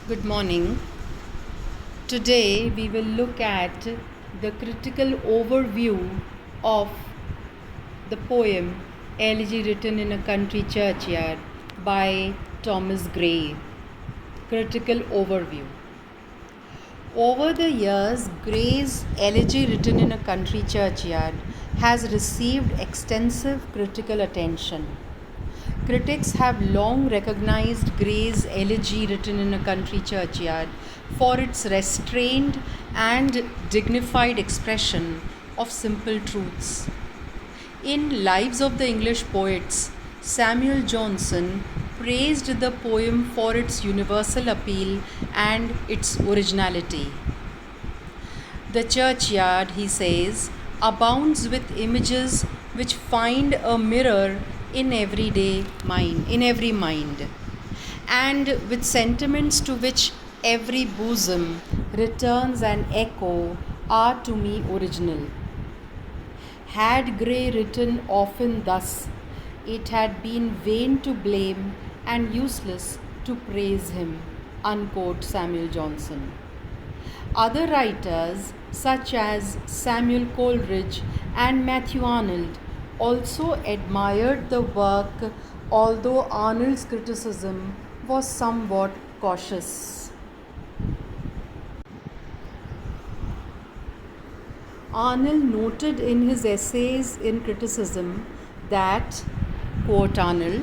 Good morning. Today we will look at the critical overview of the poem Elegy Written in a Country Churchyard by Thomas Gray. Critical overview. Over the years, Gray's Elegy Written in a Country Churchyard has received extensive critical attention. Critics have long recognized Gray's Elegy Written in a Country Churchyard for its restrained and dignified expression of simple truths. In Lives of the English Poets, Samuel Johnson praised the poem for its universal appeal and its originality. The churchyard, he says, abounds with images which find a mirror in every mind, and with sentiments to which every bosom returns an echo are to me original. Had Gray written often thus, it had been vain to blame and useless to praise him. Unquote Samuel Johnson. Other writers, such as Samuel Coleridge and Matthew Arnold, also admired the work, although Arnold's criticism was somewhat cautious. Arnold noted in his essays in criticism that, quote Arnold,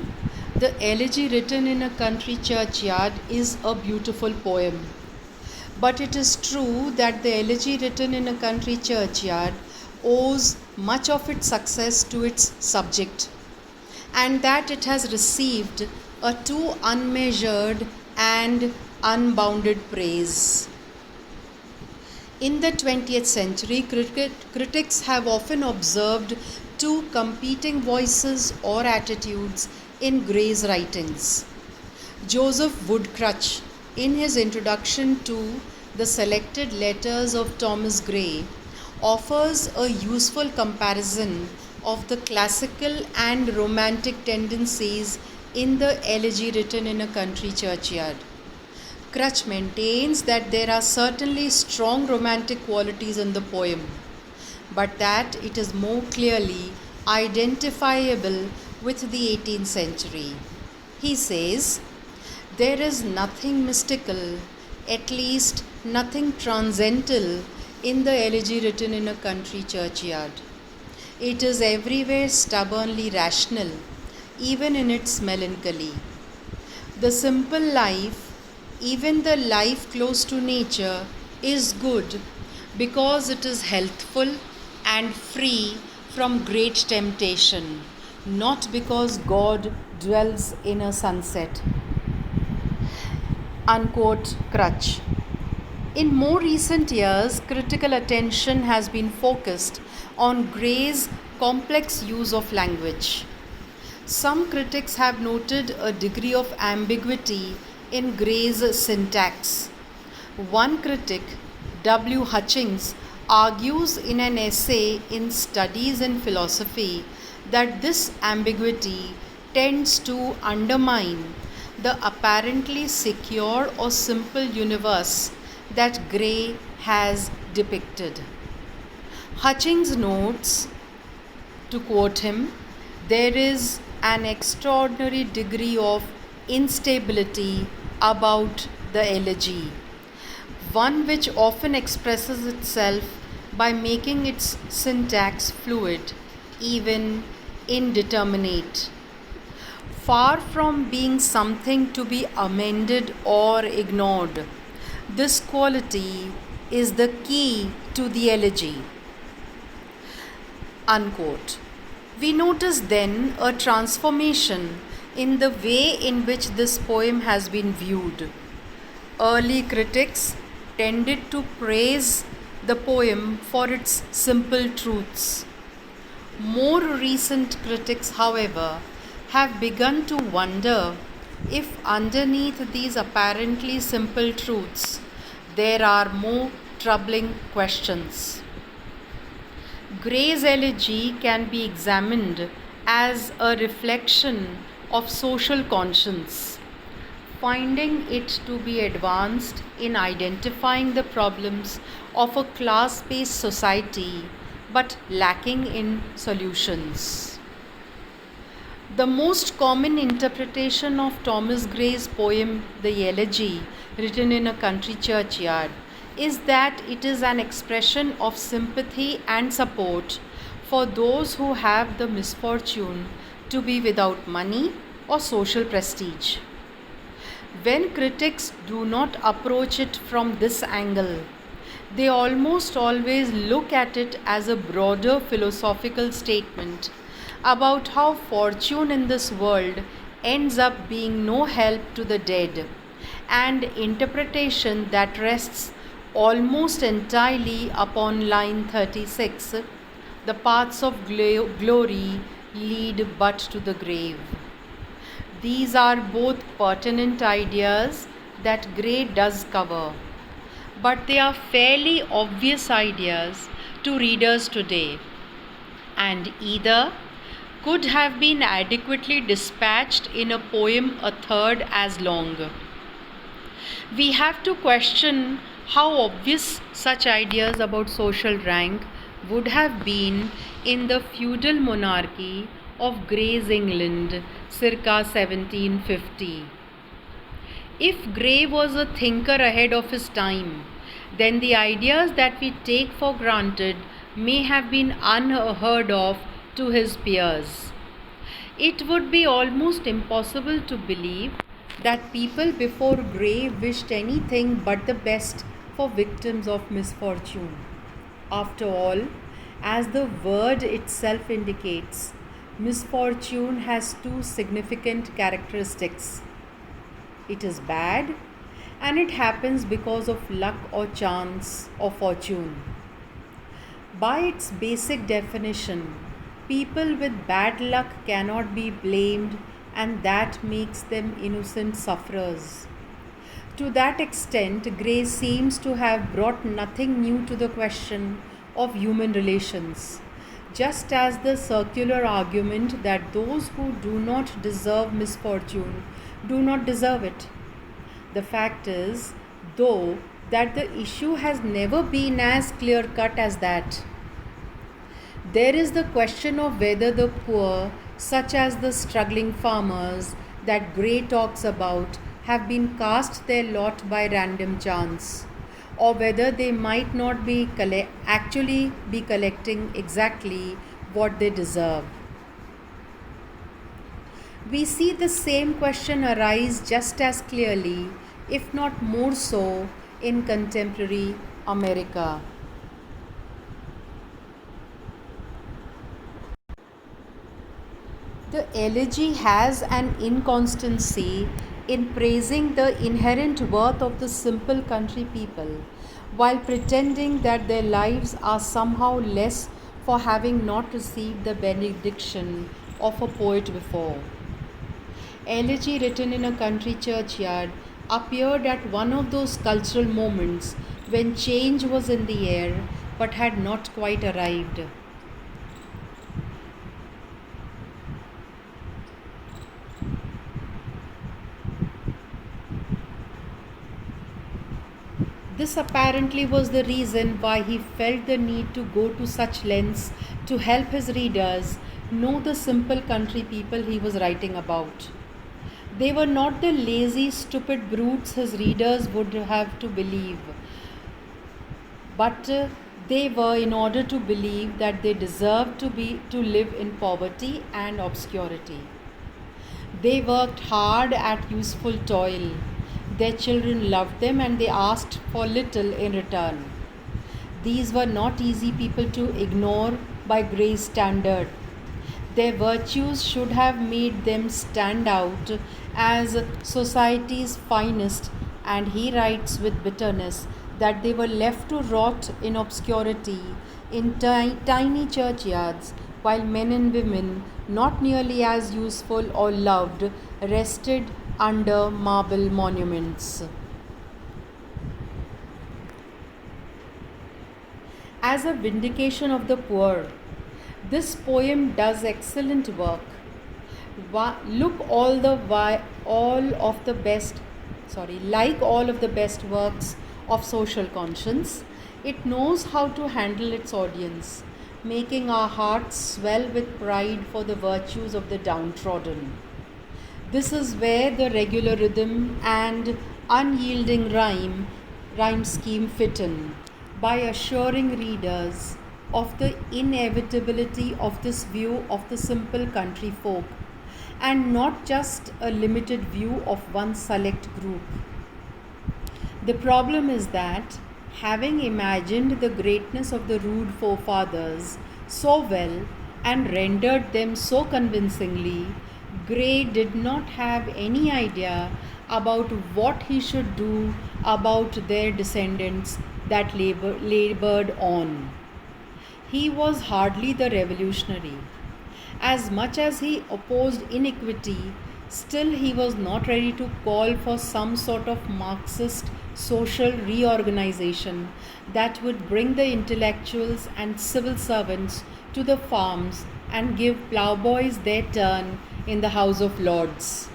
the elegy written in a country churchyard is a beautiful poem. But it is true that the elegy written in a country churchyard owes much of its success to its subject, and that it has received a too unmeasured and unbounded praise. In the 20th century, critics have often observed two competing voices or attitudes in Gray's writings. Joseph Woodcrutch, in his introduction to the Selected Letters of Thomas Gray, offers a useful comparison of the classical and romantic tendencies in the elegy written in a country churchyard. Crutch maintains that there are certainly strong romantic qualities in the poem, but that it is more clearly identifiable with the 18th century. He says, there is nothing mystical, at least nothing transcendental, in the elegy written in a country churchyard. It is everywhere stubbornly rational, even in its melancholy. The simple life, even the life close to nature, is good because it is healthful and free from great temptation, not because God dwells in a sunset. Unquote Crutch. In more recent years, critical attention has been focused on Gray's complex use of language. Some critics have noted a degree of ambiguity in Gray's syntax. One critic, W. Hutchings, argues in an essay in Studies in Philosophy that this ambiguity tends to undermine the apparently secure or simple universe that Gray has depicted. Hutchings notes, to quote him, there is an extraordinary degree of instability about the elegy, one which often expresses itself by making its syntax fluid, even indeterminate. Far from being something to be amended or ignored, this quality is the key to the elegy. Unquote. We notice then a transformation in the way in which this poem has been viewed. Early critics tended to praise the poem for its simple truths. More recent critics, however, have begun to wonder if underneath these apparently simple truths there are more troubling questions. Gray's elegy can be examined as a reflection of social conscience. finding it to be advanced in identifying the problems of a class based society but lacking in solutions. The most common interpretation of Thomas Gray's poem, The Elegy, written in a country churchyard, is that it is an expression of sympathy and support for those who have the misfortune to be without money or social prestige. When critics do not approach it from this angle, they almost always look at it as a broader philosophical statement about how fortune in this world ends up being no help to the dead, an interpretation that rests almost entirely upon line 36, the paths of glory lead but to the grave. These are both pertinent ideas that Gray does cover, but they are fairly obvious ideas to readers today, and either could have been adequately dispatched in a poem a third as long. We have to question how obvious such ideas about social rank would have been in the feudal monarchy of Gray's England circa 1750. If Gray was a thinker ahead of his time, then the ideas that we take for granted may have been unheard of to his peers. It would be almost impossible to believe that people before Gray wished anything but the best for victims of misfortune. After all, as the word itself indicates, misfortune has two significant characteristics. It is bad, and it happens because of luck or chance or fortune. By its basic definition, people with bad luck cannot be blamed, and that makes them innocent sufferers. To that extent, Gray seems to have brought nothing new to the question of human relations, just as the circular argument that those who do not deserve misfortune do not deserve it. The fact is, though, that the issue has never been as clear cut as that. There is the question of whether the poor, such as the struggling farmers that Gray talks about, have been cast their lot by random chance, or whether they might not be actually be collecting exactly what they deserve. We see the same question arise just as clearly, if not more so, in contemporary America. The elegy has an inconstancy in praising the inherent worth of the simple country people, while pretending that their lives are somehow less for having not received the benediction of a poet before. Elegy written in a country churchyard appeared at one of those cultural moments when change was in the air but had not quite arrived. This apparently was the reason why he felt the need to go to such lengths to help his readers know the simple country people he was writing about. They were not the lazy, stupid brutes his readers would have to believe, but they were in order to believe that they deserved to live in poverty and obscurity. They worked hard at useful toil. Their children loved them and they asked for little in return. These were not easy people to ignore by Gray's standard. Their virtues should have made them stand out as society's finest, and he writes with bitterness that they were left to rot in obscurity in tiny churchyards, while men and women, not nearly as useful or loved, rested under marble monuments. As a vindication of the poor, this poem does excellent work. Look all of the best like all of the best works of social conscience, it knows how to handle its audience, making our hearts swell with pride for the virtues of the downtrodden. This is where the regular rhythm and unyielding rhyme scheme fit in by assuring readers of the inevitability of this view of the simple country folk and not just a limited view of one select group. The problem is that, having imagined the greatness of the rude forefathers so well and rendered them so convincingly, Gray did not have any idea about what he should do about their descendants that labored on. He was hardly the revolutionary. As much as he opposed inequity, still he was not ready to call for some sort of Marxist social reorganization that would bring the intellectuals and civil servants to the farms and give ploughboys their turn in the House of Lords.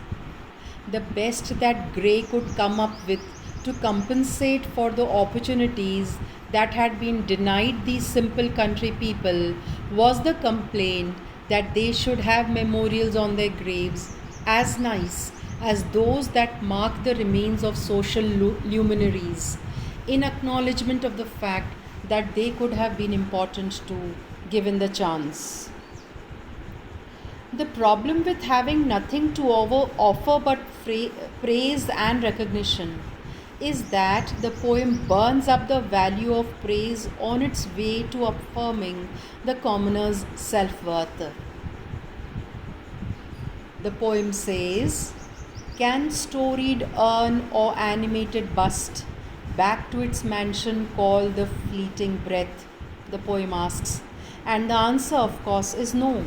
The best that Gray could come up with to compensate for the opportunities that had been denied these simple country people was the complaint that they should have memorials on their graves as nice as those that mark the remains of social luminaries, in acknowledgement of the fact that they could have been important too, given the chance. The problem with having nothing to offer but praise and recognition is that the poem burns up the value of praise on its way to affirming the commoner's self worth. The poem says, "Can storied urn or animated bust back to its mansion call the fleeting breath?" The poem asks. And the answer, of course, is no.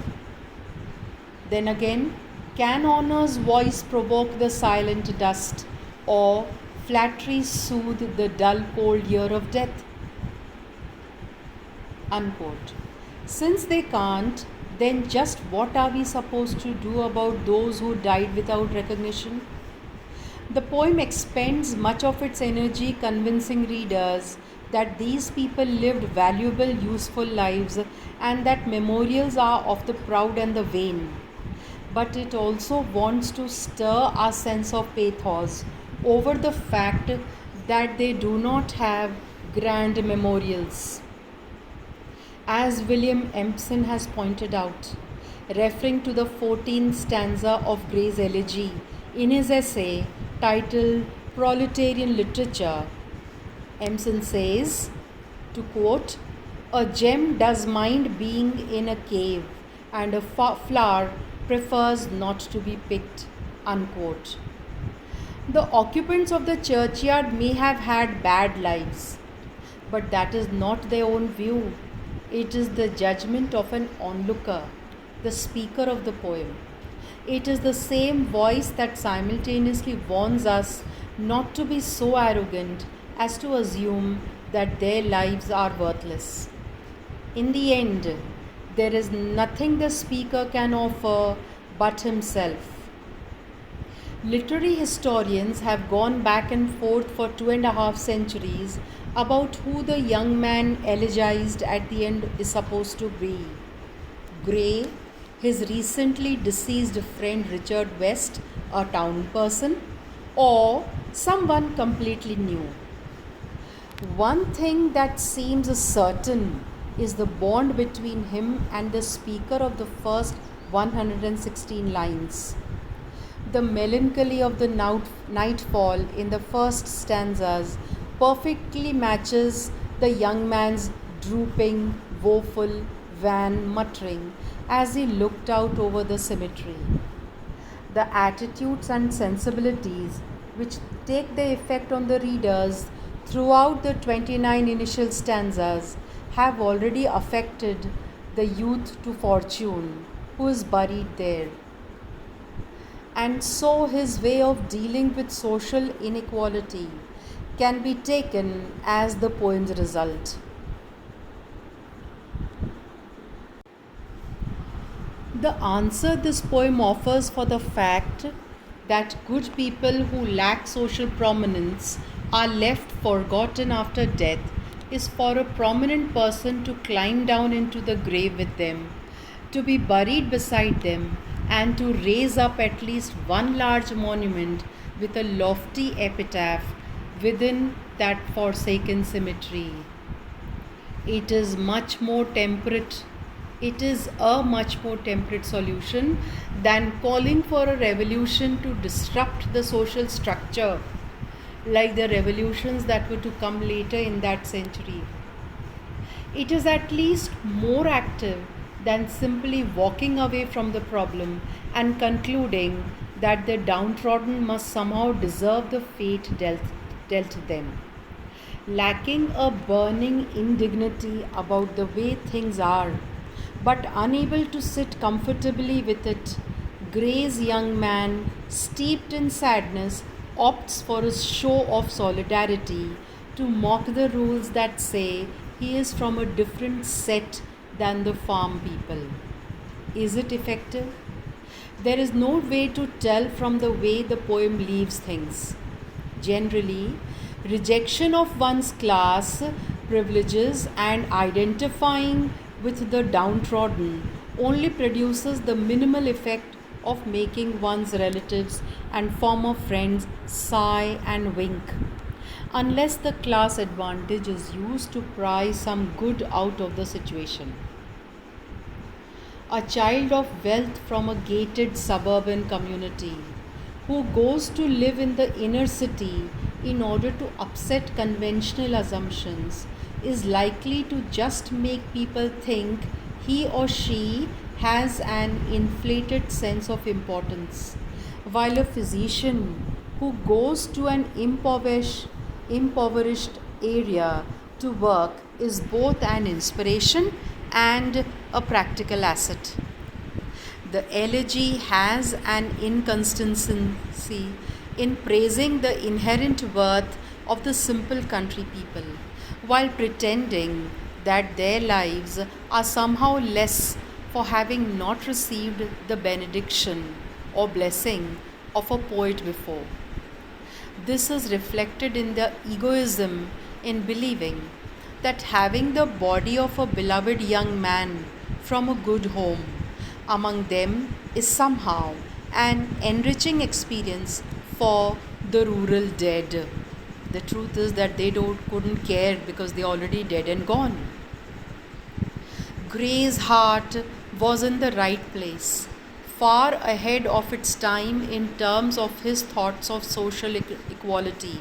Then again, can honor's voice provoke the silent dust, or flattery soothe the dull cold ear of death? Unquote. Since they can't, then just what are we supposed to do about those who died without recognition? The poem expends much of its energy convincing readers that these people lived valuable, useful lives and that memorials are of the proud and the vain. But it also wants to stir our sense of pathos over the fact that they do not have grand memorials. As William Empson has pointed out, referring to the 14th stanza of Gray's elegy in his essay titled Proletarian Literature, Empson says, to quote, "A gem does mind being in a cave, and a flower prefers not to be picked." Unquote. The occupants of the churchyard may have had bad lives, but that is not their own view. It is the judgment of an onlooker, the speaker of the poem. It is the same voice that simultaneously warns us not to be so arrogant as to assume that their lives are worthless. In the end, there is nothing the speaker can offer but himself. Literary historians have gone back and forth for 2.5 centuries about who the young man elegized at the end is supposed to be. Gray, his recently deceased friend Richard West, a town person, or someone completely new. One thing that seems certain is the bond between him and the speaker of the first 116 lines. The melancholy of the nightfall in the first stanzas perfectly matches the young man's drooping, woeful, wan muttering as he looked out over the cemetery. The attitudes and sensibilities which take their effect on the readers throughout the 29 initial stanzas have already affected the youth to fortune who is buried there. And so his way of dealing with social inequality can be taken as the poem's result. The answer this poem offers for the fact that good people who lack social prominence are left forgotten after death is for a prominent person to climb down into the grave with them, to be buried beside them, and to raise up at least one large monument with a lofty epitaph within that forsaken cemetery. It is much more temperate. It is a much more temperate solution than calling for a revolution to disrupt the social structure, like the revolutions that were to come later in that century. It is at least more active than simply walking away from the problem and concluding that the downtrodden must somehow deserve the fate dealt them. Lacking a burning indignity about the way things are, but unable to sit comfortably with it, Gray's young man, steeped in sadness, opts for a show of solidarity to mock the rules that say he is from a different set than the farm people. Is it effective? There is no way to tell from the way the poem leaves things. Generally, rejection of one's class privileges and identifying with the downtrodden only produces the minimal effect of making one's relatives and former friends sigh and wink, unless the class advantage is used to pry some good out of the situation. A child of wealth from a gated suburban community who goes to live in the inner city in order to upset conventional assumptions is likely to just make people think he or she has an inflated sense of importance, while a physician who goes to an impoverished area to work is both an inspiration and a practical asset. The elegy has an inconsistency in praising the inherent worth of the simple country people, while pretending that their lives are somehow less for having not received the benediction or blessing of a poet before. This is reflected in their egoism in believing that having the body of a beloved young man from a good home among them is somehow an enriching experience for the rural dead. The truth is that they couldn't care because they're already dead and gone. Gray's heart was in the right place, far ahead of its time in terms of his thoughts of social equity,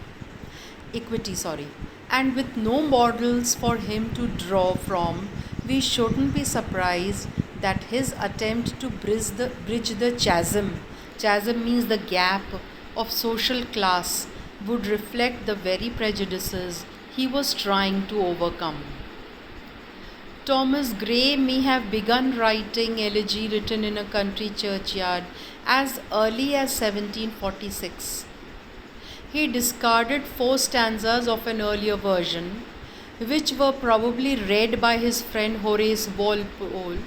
and with no models for him to draw from, we shouldn't be surprised that his attempt to bridge the chasm means the gap of social class, would reflect the very prejudices he was trying to overcome. Thomas Gray may have begun writing Elegy Written in a Country Churchyard as early as 1746. He discarded 4 stanzas of an earlier version, which were probably read by his friend Horace Walpole,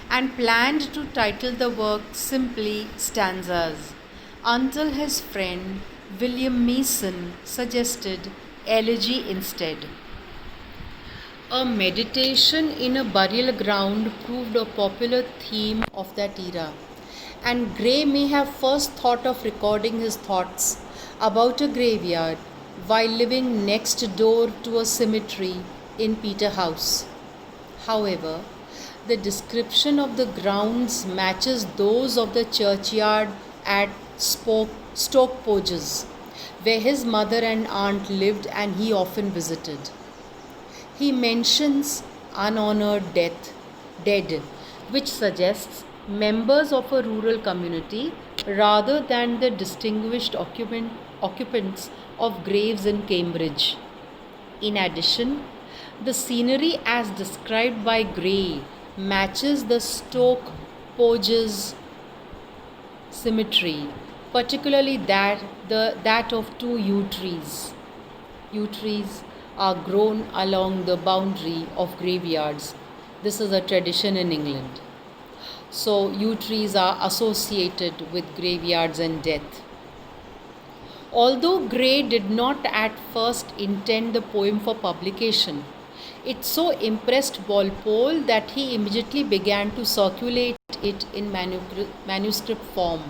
and planned to title the work simply Stanzas, until his friend William Mason suggested Elegy instead. A meditation in a burial ground proved a popular theme of that era, and Gray may have first thought of recording his thoughts about a graveyard while living next door to a cemetery in Peterhouse. However, the description of the grounds matches those of the churchyard at Stoke Poges, where his mother and aunt lived and he often visited. He mentions unhonored dead, which suggests members of a rural community rather than the distinguished occupants of graves in Cambridge. In addition, the scenery as described by Gray matches the Stoke Poges cemetery, particularly that of 2 yew trees. Yew trees are grown along the boundary of graveyards. This is a tradition in England. So, yew trees are associated with graveyards and death. Although Gray did not at first intend the poem for publication, it so impressed Walpole that he immediately began to circulate it in manuscript form.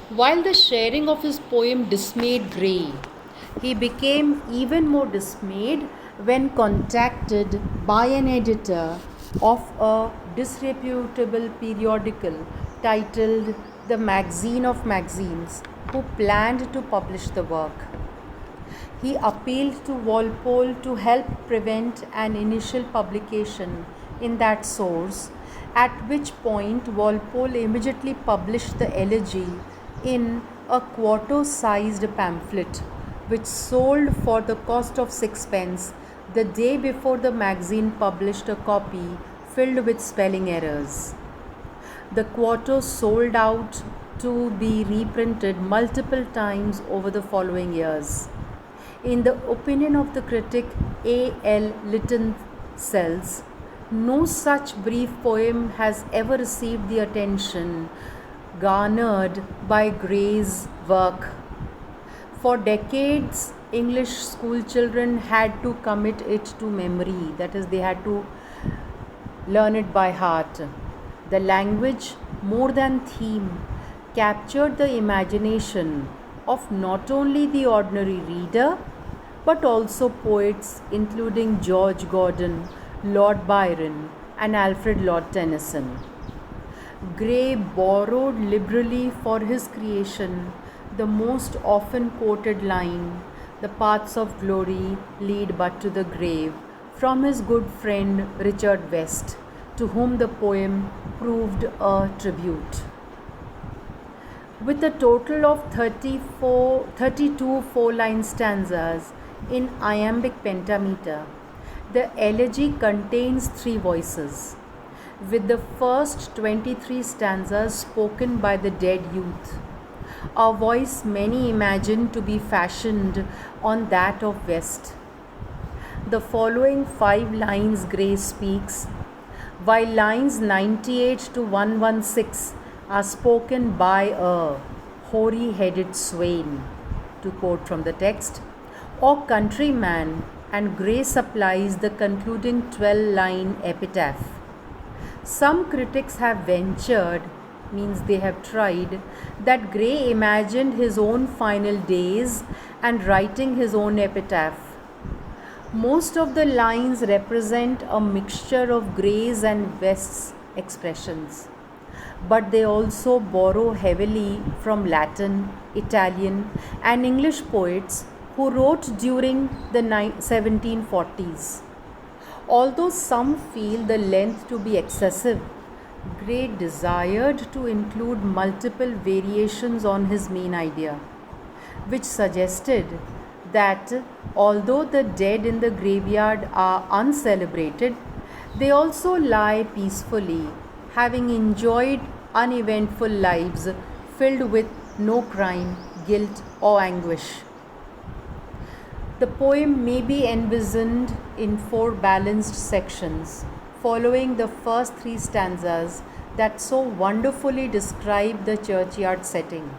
While the sharing of his poem dismayed Gray, he became even more dismayed when contacted by an editor of a disreputable periodical titled The Magazine of Magazines, who planned to publish the work. He appealed to Walpole to help prevent an initial publication in that source, at which point Walpole immediately published the elegy in a quarto-sized pamphlet, which sold for the cost of sixpence the day before the magazine published a copy filled with spelling errors. The quarto sold out to be reprinted multiple times over the following years. In the opinion of the critic A. L. Lytton Sells, no such brief poem has ever received the attention garnered by Gray's work. For decades, English school children had to commit it to memory, that is, they had to learn it by heart. The language, more than theme, captured the imagination of not only the ordinary reader but also poets including George Gordon, Lord Byron, and Alfred Lord Tennyson. Gray borrowed liberally for his creation the most often quoted line, "The paths of glory lead but to the grave," from his good friend Richard West, to whom the poem proved a tribute. With a total of 32 four-line stanzas in iambic pentameter, the elegy contains three voices, with the first 23 stanzas spoken by the dead youth, a voice many imagine to be fashioned on that of West. The following 5 lines Gray speaks, while lines 98 to 116 are spoken by a hoary-headed swain, to quote from the text, or countryman, and Gray supplies the concluding 12-line epitaph. Some critics have ventured, means they have tried, that Gray imagined his own final days and writing his own epitaph. Most of the lines represent a mixture of Gray's and West's expressions, but they also borrow heavily from Latin, Italian, and English poets who wrote during the 1740s. Although some feel the length to be excessive, Gray desired to include multiple variations on his main idea, which suggested that although the dead in the graveyard are uncelebrated, they also lie peacefully, having enjoyed uneventful lives filled with no crime, guilt, or anguish. The poem may be envisioned in 4 balanced sections, following the first 3 stanzas that so wonderfully describe the churchyard setting.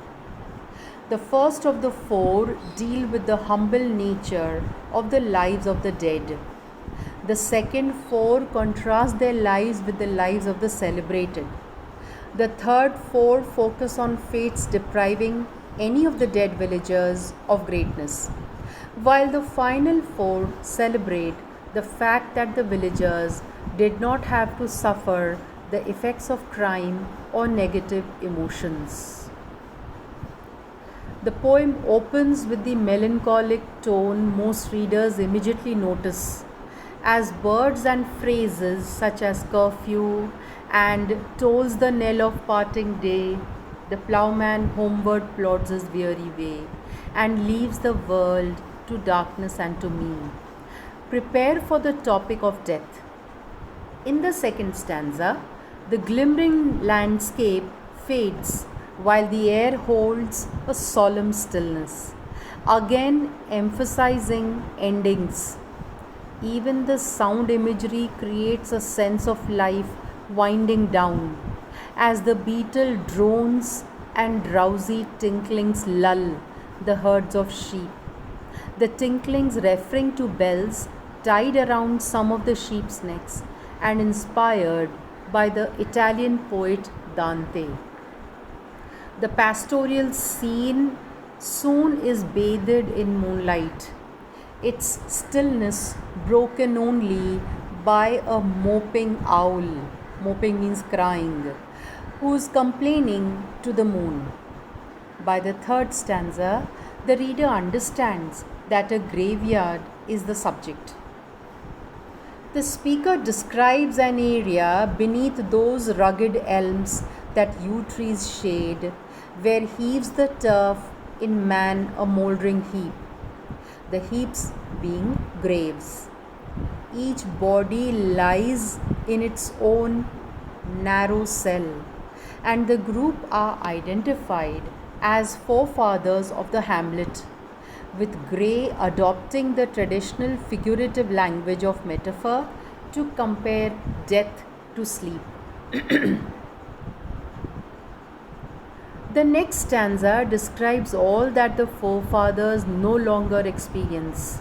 The first of the 4 deal with the humble nature of the lives of the dead. The second 4 contrast their lives with the lives of the celebrated. The third 4 focus on fates depriving any of the dead villagers of greatness, while the final 4 celebrate the fact that the villagers did not have to suffer the effects of crime or negative emotions. The poem opens with the melancholic tone most readers immediately notice, as words and phrases such as curfew and tolls the knell of parting day, the ploughman homeward plods his weary way, and leaves the world to darkness and to me, prepare for the topic of death. In the second stanza, the glimmering landscape fades while the air holds a solemn stillness, again emphasizing endings. Even the sound imagery creates a sense of life winding down, as the beetle drones and drowsy tinklings lull the herds of sheep, the tinklings referring to bells tied around some of the sheep's necks and inspired by the Italian poet Dante. The pastoral scene soon is bathed in moonlight, its stillness broken only by a moping owl, moping means crying, who is complaining to the moon. By the third stanza, the reader understands that a graveyard is the subject. The speaker describes an area beneath those rugged elms that yew trees shade, where heaves the turf in man a mouldering heap, the heaps being graves. Each body lies in its own narrow cell, and the group are identified as forefathers of the hamlet, with Gray adopting the traditional figurative language of metaphor to compare death to sleep. The next stanza describes all that the forefathers no longer experience,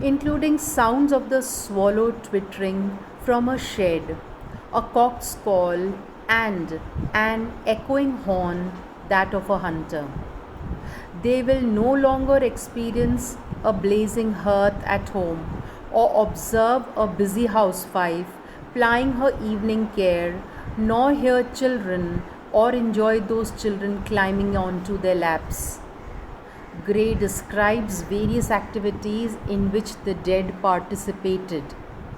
including sounds of the swallow twittering from a shed, a cock's call, and an echoing horn, that of a hunter. They will no longer experience a blazing hearth at home or observe a busy housewife plying her evening care, nor hear children or enjoy those children climbing onto their laps. Gray describes various activities in which the dead participated.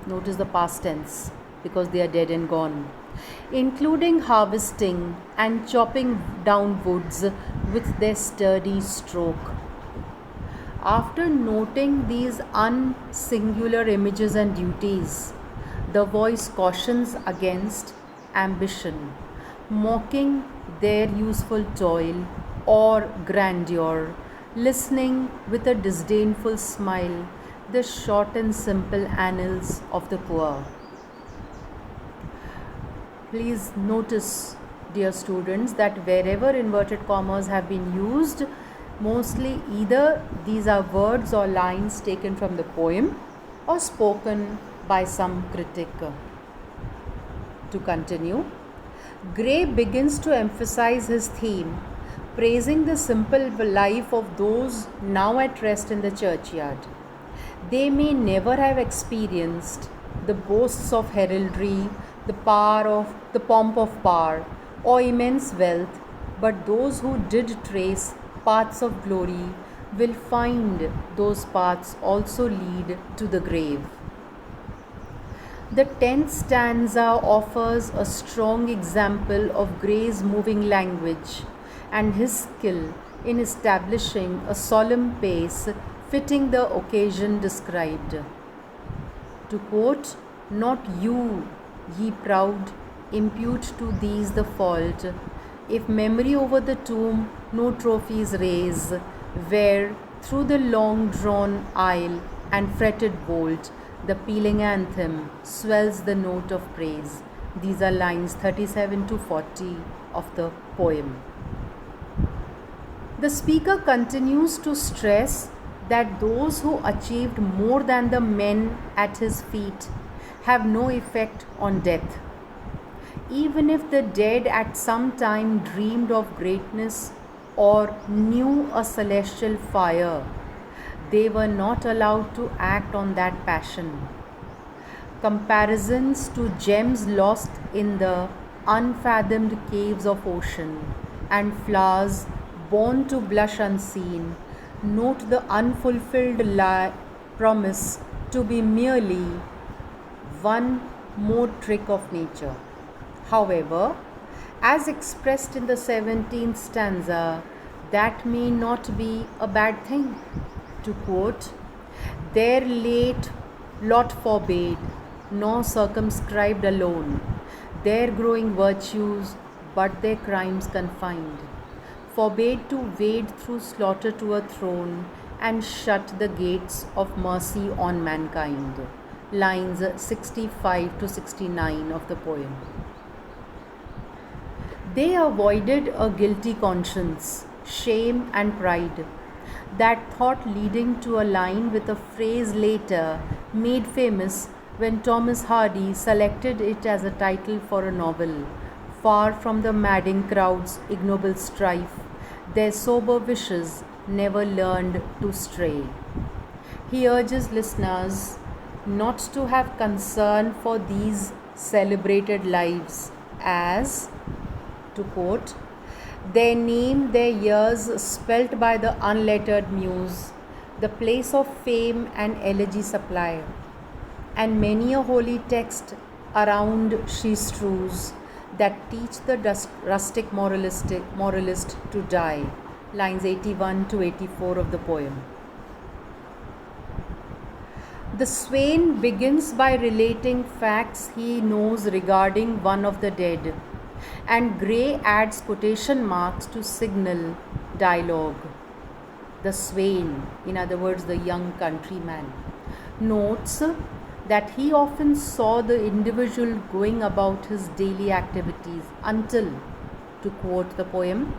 Notice the past tense because they are dead and gone, including harvesting and chopping down woods with their sturdy stroke. After noting these unsingular images and duties, the voice cautions against ambition, mocking their useful toil or grandeur, listening with a disdainful smile the short and simple annals of the poor. Please notice, dear students, that wherever inverted commas have been used, mostly either these are words or lines taken from the poem or spoken by some critic. To continue, Gray begins to emphasize his theme, praising the simple life of those now at rest in the churchyard. They may never have experienced the boasts of heraldry, the pomp of power, or immense wealth, but those who did trace paths of glory will find those paths also lead to the grave. The 10th stanza offers a strong example of Gray's moving language and his skill in establishing a solemn pace fitting the occasion described. To quote, "Not you, ye proud, impute to these the fault, if memory over the tomb no trophies raise, where through the long drawn aisle and fretted vault the pealing anthem swells the note of praise." These are lines 37 to 40 of the poem. The speaker continues to stress that those who achieved more than the men at his feet have no effect on death. Even if the dead at some time dreamed of greatness or knew a celestial fire, they were not allowed to act on that passion. Comparisons to gems lost in the unfathomed caves of ocean and flowers born to blush unseen note the unfulfilled promise to be merely one more trick of nature. However, as expressed in the 17th stanza, that may not be a bad thing. To quote, "Their late lot forbade, nor circumscribed alone, their growing virtues, but their crimes confined, forbade to wade through slaughter to a throne, and shut the gates of mercy on mankind." Lines 65 to 69 of the poem. They avoided a guilty conscience, shame, and pride, That thought leading to a line with a phrase later made famous when Thomas Hardy selected it as a title for a novel. Far from the madding crowd's ignoble strife, their sober wishes never learned to stray. He urges listeners not to have concern for these celebrated lives, as, to quote, their name, their years spelt by the unlettered muse, the place of fame and elegy supply, and many a holy text around she strews that teach the rustic moralist to die. Lines 81 to 84 of the poem. The swain begins by relating facts he knows regarding one of the dead, and Gray adds quotation marks to signal dialogue. The swain, in other words, the young countryman, notes that he often saw the individual going about his daily activities until, to quote the poem,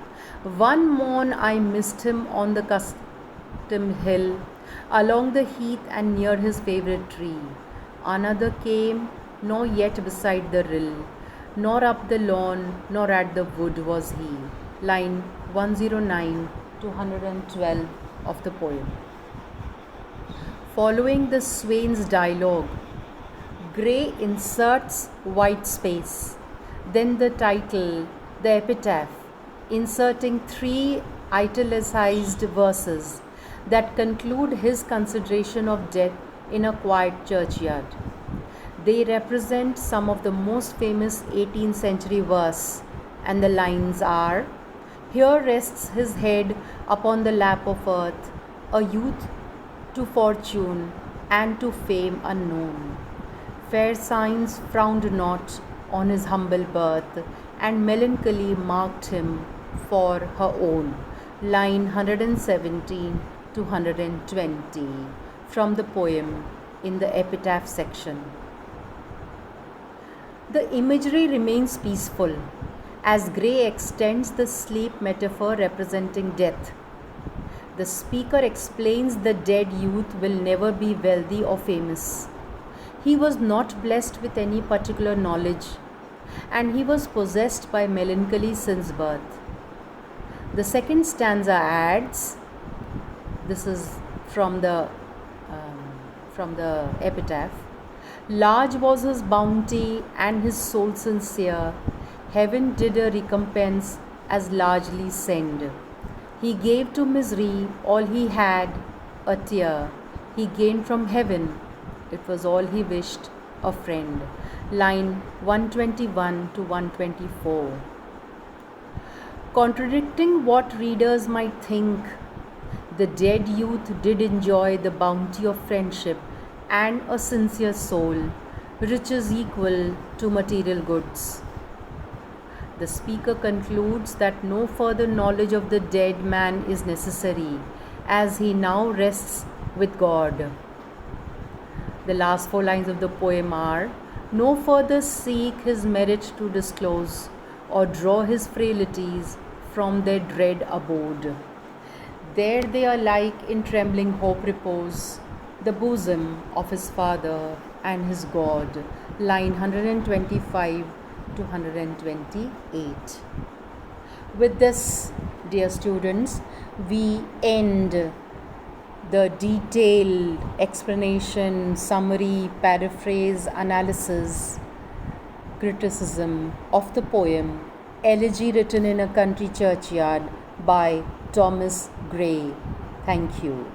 one morn I missed him on the custom hill, along the heath and near his favourite tree. Another came, nor yet beside the rill, nor up the lawn, nor at the wood was he. Line 109 to 112 of the poem. Following the swain's dialogue, Gray inserts white space, then the title, the epitaph, inserting 3 italicized verses that conclude his consideration of death in a quiet churchyard. They represent some of the most famous 18th century verse, and the lines are: here rests his head upon the lap of earth, a youth to fortune and to fame unknown. Fair signs frowned not on his humble birth, and melancholy marked him for her own. Line 117 to 120 from the poem in the epitaph section. The imagery remains peaceful as Gray extends the sleep metaphor representing death. The speaker explains the dead youth will never be wealthy or famous. He was not blessed with any particular knowledge, and he was possessed by melancholy since birth. The second stanza adds, this is from the epitaph, large was his bounty and his soul sincere, heaven did a recompense as largely send. He gave to misery all he had, a tear he gained from heaven, it was all he wished, a friend. Line 121 to 124. Contradicting what readers might think, the dead youth did enjoy the bounty of friendship and a sincere soul, riches equal to material goods. The speaker concludes that no further knowledge of the dead man is necessary, as he now rests with God. The last 4 lines of the poem are: no further seek his merit to disclose, or draw his frailties from their dread abode. There they are like in trembling hope repose, the bosom of his Father and his God. Line 125 to 128. With this, dear students, we end the detailed explanation, summary, paraphrase, analysis, criticism of the poem Elegy Written in a Country Churchyard by Thomas Gray. Thank you.